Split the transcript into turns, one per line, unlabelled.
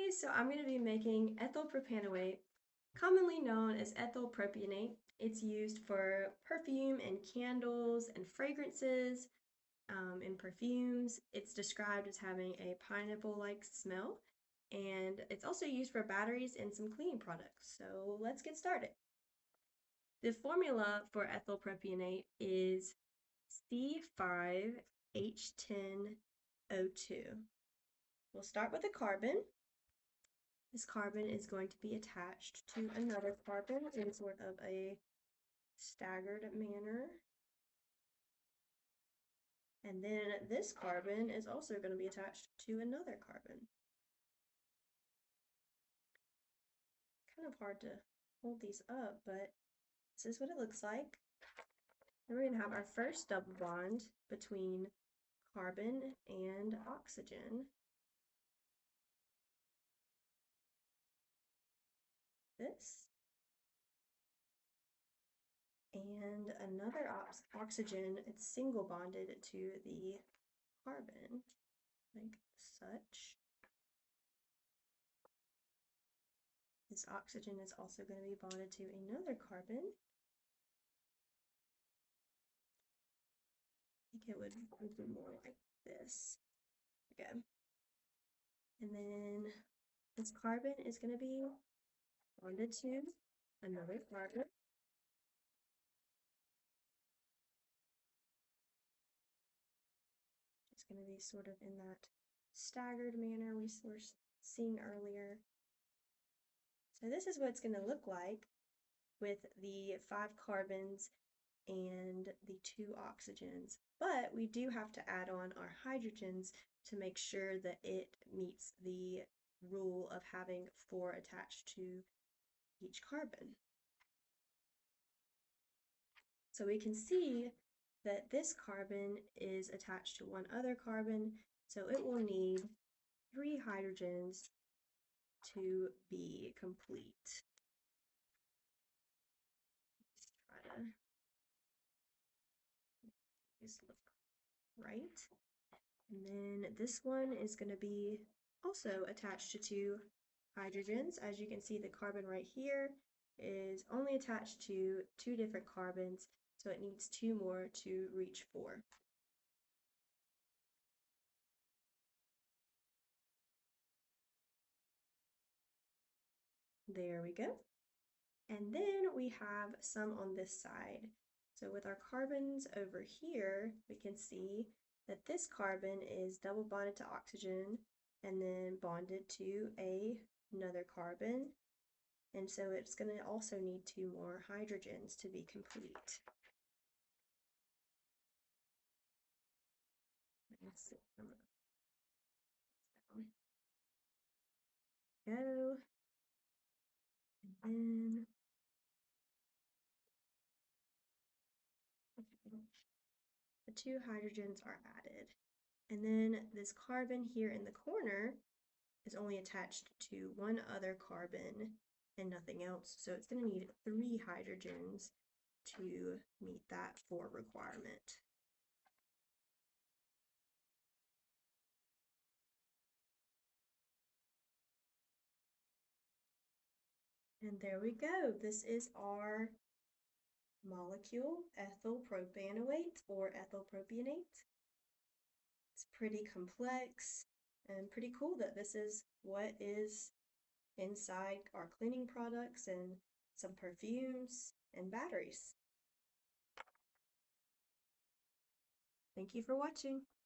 Hey, so I'm going to be making ethyl propanoate, commonly known as ethyl propionate. It's used for perfume and candles and fragrances. In perfumes, it's described as having a pineapple-like smell, and it's also used for batteries and some cleaning products. So let's get started. The formula for ethyl propionate is C5H10O2. We'll start with a carbon. This carbon is going to be attached to another carbon in sort of a staggered manner. And then this carbon is also going to be attached to another carbon. It's kind of hard to hold these up, but this is what it looks like. Then we're going to have our first double bond between carbon and oxygen. This. And another oxygen, it's single bonded to the carbon, like such. This oxygen is also going to be bonded to another carbon. I think it would be more like this. Okay. And then this carbon is going to be bonded to another carbon. It's going to be sort of in that staggered manner we were seeing earlier. So this is what it's going to look like with the 5 carbons and the 2 oxygens. But we do have to add on our hydrogens to make sure that it meets the rule of having 4 attached to each carbon. So we can see that this carbon is attached to one other carbon, so it will need 3 hydrogens to be complete. Let's try to make these look right. And then this one is going to be also attached to 2 hydrogens. As you can see, the carbon right here is only attached to 2 different carbons, so it needs 2 more to reach 4. There we go. And then we have some on this side. So with our carbons over here, we can see that this carbon is double bonded to oxygen and then bonded to another carbon. And so it's going to also need 2 more hydrogens to be complete. Go. And then the 2 hydrogens are added. And then this carbon here in the corner is only attached to one other carbon and nothing else. So it's going to need 3 hydrogens to meet that 4 requirement. And there we go. This is our molecule, ethyl propanoate or ethyl propionate. It's pretty complex and pretty cool that this is what is inside our cleaning products and some perfumes and batteries. Thank you for watching.